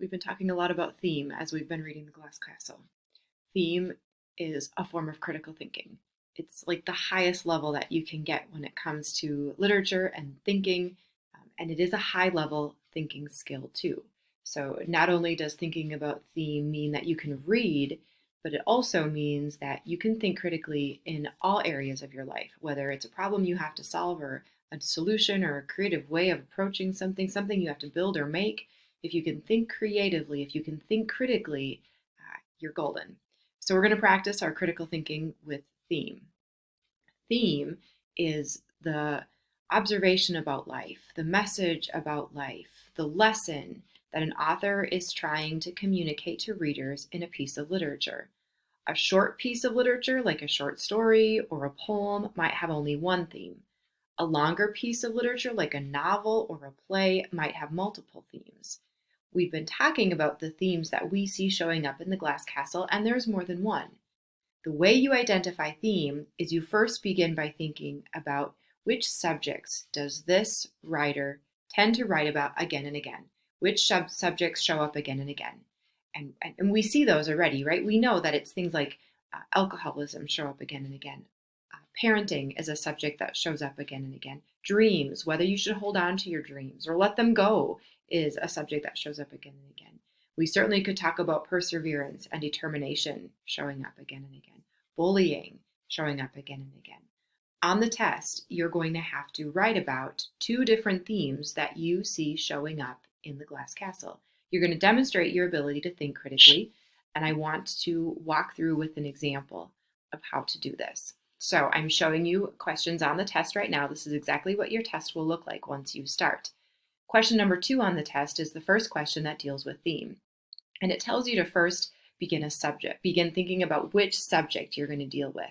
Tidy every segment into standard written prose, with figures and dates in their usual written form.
We've been talking a lot about theme as we've been reading The Glass Castle. Theme is a form of critical thinking. It's like the highest level that you can get when it comes to literature and thinking, and it is a high level thinking skill too. So, not only does thinking about theme mean that you can read, but it also means that you can think critically in all areas of your life, whether it's a problem you have to solve or a solution or a creative way of approaching something you have to build or make. If you can think creatively, if you can think critically, you're golden. So we're going to practice our critical thinking with theme. Theme is the observation about life, the message about life, the lesson that an author is trying to communicate to readers in a piece of literature. A short piece of literature, like a short story or a poem, might have only one theme. A longer piece of literature, like a novel or a play, might have multiple themes. We've been talking about the themes that we see showing up in The Glass Castle, and there's more than one. The way you identify theme is you first begin by thinking about which subjects does this writer tend to write about again and again? Which subjects show up again and again? And we see those already, right? We know that it's things like alcoholism show up again and again. Parenting is a subject that shows up again and again. Dreams, whether you should hold on to your dreams or let them go, is a subject that shows up again and again. We certainly could talk about perseverance and determination showing up again and again. Bullying showing up again and again. On the test, you're going to have to write about 2 different themes that you see showing up in The Glass Castle. You're going to demonstrate your ability to think critically, and I want to walk through with an example of how to do this. So I'm showing you questions on the test right now. This is exactly what your test will look like once you start. Question number 2 on the test is the first question that deals with theme. And it tells you to first begin thinking about which subject you're going to deal with.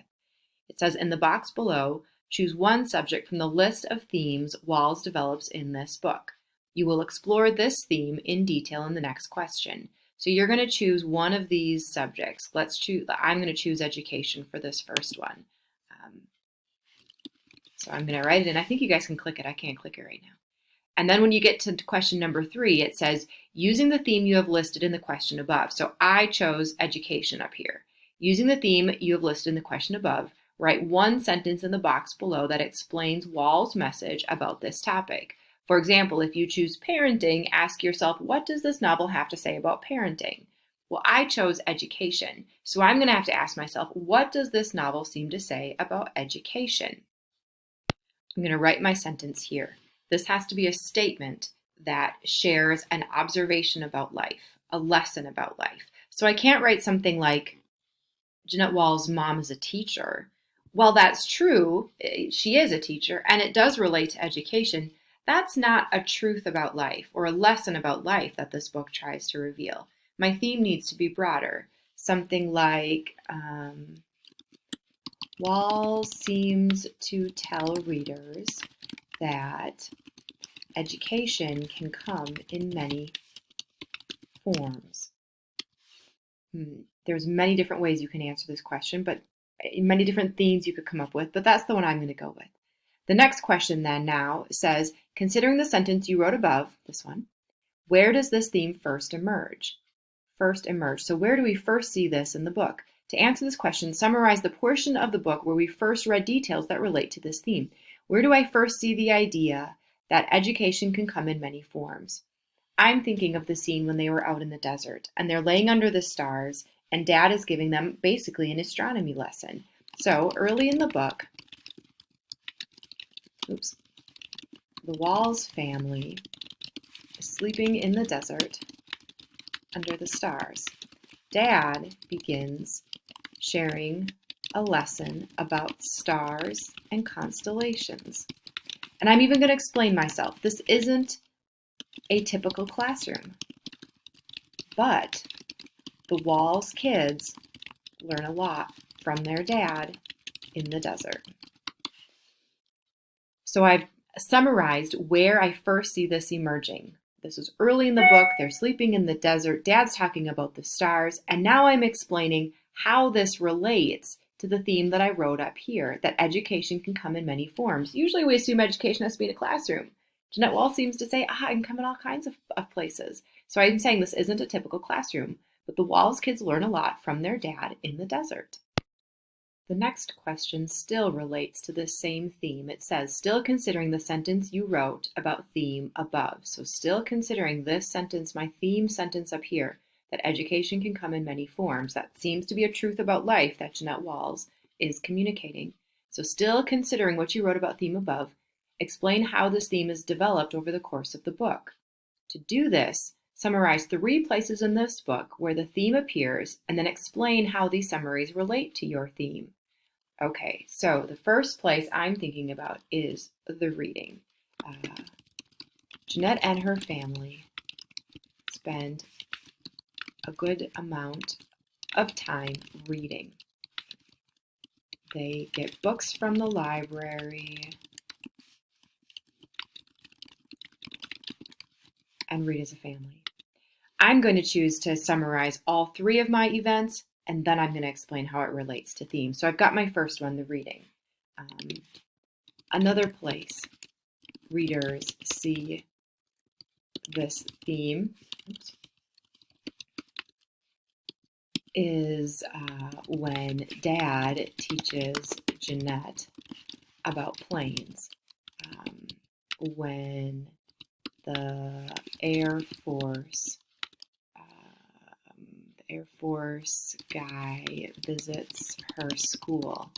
It says in the box below, choose one subject from the list of themes Walls develops in this book. You will explore this theme in detail in the next question. So you're going to choose one of these subjects. I'm going to choose education for this first one. So I'm going to write it in. I think you guys can click it. I can't click it right now. And then when you get to question number 3, it says, using the theme you have listed in the question above. So I chose education up here. Using the theme you have listed in the question above, write one sentence in the box below that explains Wall's message about this topic. For example, if you choose parenting, ask yourself, what does this novel have to say about parenting? Well, I chose education. So I'm going to have to ask myself, what does this novel seem to say about education? I'm going to write my sentence here. This has to be a statement that shares an observation about life, a lesson about life. So I can't write something like, Jeanette Wall's mom is a teacher. While that's true, she is a teacher, and it does relate to education. That's not a truth about life or a lesson about life that this book tries to reveal. My theme needs to be broader. Something like, Wall seems to tell readers that education can come in many forms. There's many different ways you can answer this question, but many different themes you could come up with, but that's the one I'm going to go with. The next question then now says, considering the sentence you wrote above, this one, where does this theme first emerge? So where do we first see this in the book? To answer this question, summarize the portion of the book where we first read details that relate to this theme. Where do I first see the idea that education can come in many forms? I'm thinking of the scene when they were out in the desert and they're laying under the stars and Dad is giving them basically an astronomy lesson. So early in the book, the Walls family is sleeping in the desert under the stars. Dad begins sharing a lesson about stars and constellations. And I'm even going to explain myself. This isn't a typical classroom, but the Walls kids learn a lot from their dad in the desert. So I've summarized where I first see this emerging. This is early in the book. They're sleeping in the desert. Dad's talking about the stars. And now I'm explaining how this relates to the theme that I wrote up here, that education can come in many forms. Usually we assume education has to be in a classroom. Jeanette Wall seems to say, it can come in all kinds of places. So I'm saying this isn't a typical classroom, but the Walls kids learn a lot from their dad in the desert. The next question still relates to this same theme. It says, still considering the sentence you wrote about theme above. So still considering this sentence, my theme sentence up here, that education can come in many forms. That seems to be a truth about life that Jeanette Walls is communicating. So still considering what you wrote about theme above, explain how this theme is developed over the course of the book. To do this, summarize 3 places in this book where the theme appears, and then explain how these summaries relate to your theme. Okay, so the first place I'm thinking about is the reading. Jeanette and her family spend a good amount of time reading. They get books from the library and read as a family. I'm going to choose to summarize all 3 of my events, and then I'm going to explain how it relates to theme. So I've got my first one, the reading. Another place readers see this theme is when Dad teaches Jeanette about planes. When the Air Force guy visits her school.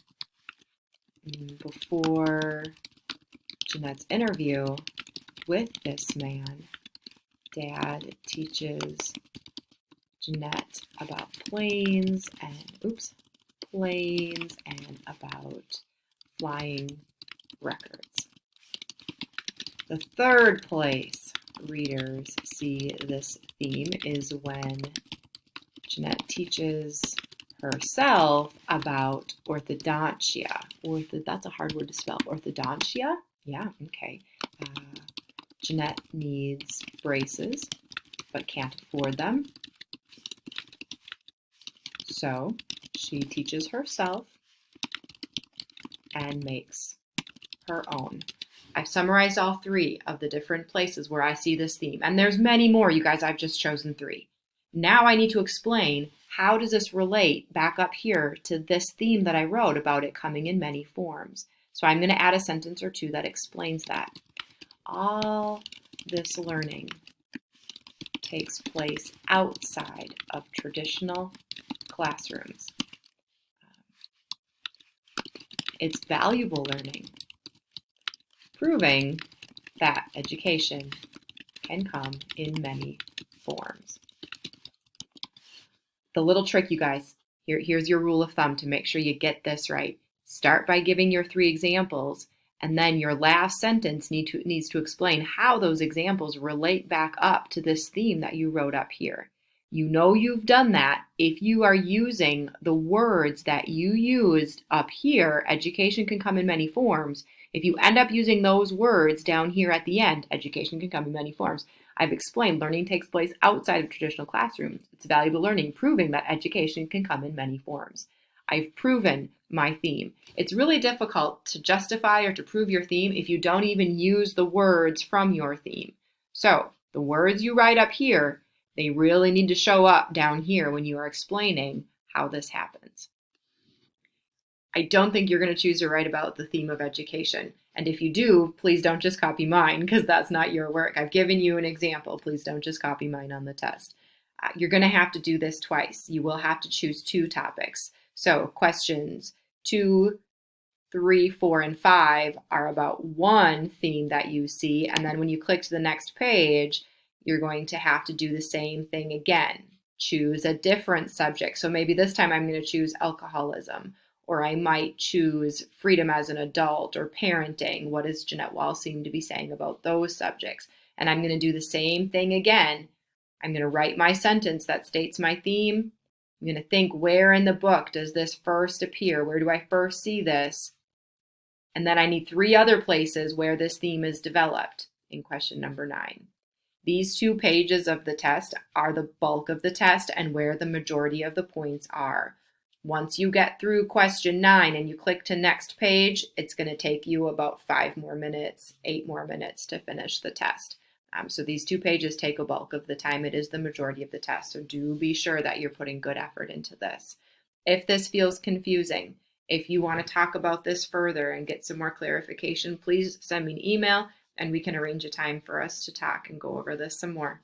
Before Jeanette's interview with this man, Dad teaches Jeanette about planes and about flying records. The third place readers see this theme is when Jeanette teaches herself about orthodontia. That's a hard word to spell. Orthodontia? Yeah, okay. Jeanette needs braces but can't afford them. So she teaches herself and makes her own. I've summarized all 3 of the different places where I see this theme. And there's many more, you guys. I've just chosen 3. Now I need to explain, how does this relate back up here to this theme that I wrote about it coming in many forms? So I'm going to add a sentence or 2 that explains that. All this learning takes place outside of traditional classrooms. It's valuable learning, proving that education can come in many forms. The little trick, you guys, here's your rule of thumb to make sure you get this right. Start by giving your 3 examples, and then your last sentence needs to explain how those examples relate back up to this theme that you wrote up here. You know you've done that if you are using the words that you used up here, education can come in many forms. If you end up using those words down here at the end, education can come in many forms. I've explained learning takes place outside of traditional classrooms. It's valuable learning, proving that education can come in many forms. I've proven my theme. It's really difficult to justify or to prove your theme if you don't even use the words from your theme. So the words you write up here, they really need to show up down here when you are explaining how this happens. I don't think you're going to choose to write about the theme of education. And if you do, please don't just copy mine, because that's not your work. I've given you an example. Please don't just copy mine on the test. You're going to have to do this twice. You will have to choose 2 topics. So questions 2, 3, 4, and 5 are about one theme that you see. And then when you click to the next page, you're going to have to do the same thing again. Choose a different subject. So maybe this time I'm going to choose alcoholism, or I might choose freedom as an adult or parenting. What does Jeanette Walls seem to be saying about those subjects? And I'm going to do the same thing again. I'm going to write my sentence that states my theme. I'm going to think, where in the book does this first appear? Where do I first see this? And then I need 3 other places where this theme is developed in question number 9. These 2 pages of the test are the bulk of the test and where the majority of the points are. Once you get through question 9 and you click to next page, it's going to take you about 5 more minutes, 8 more minutes to finish the test. So these 2 pages take a bulk of the time. It is the majority of the test. So do be sure that you're putting good effort into this. If this feels confusing, if you want to talk about this further and get some more clarification, please send me an email and we can arrange a time for us to talk and go over this some more.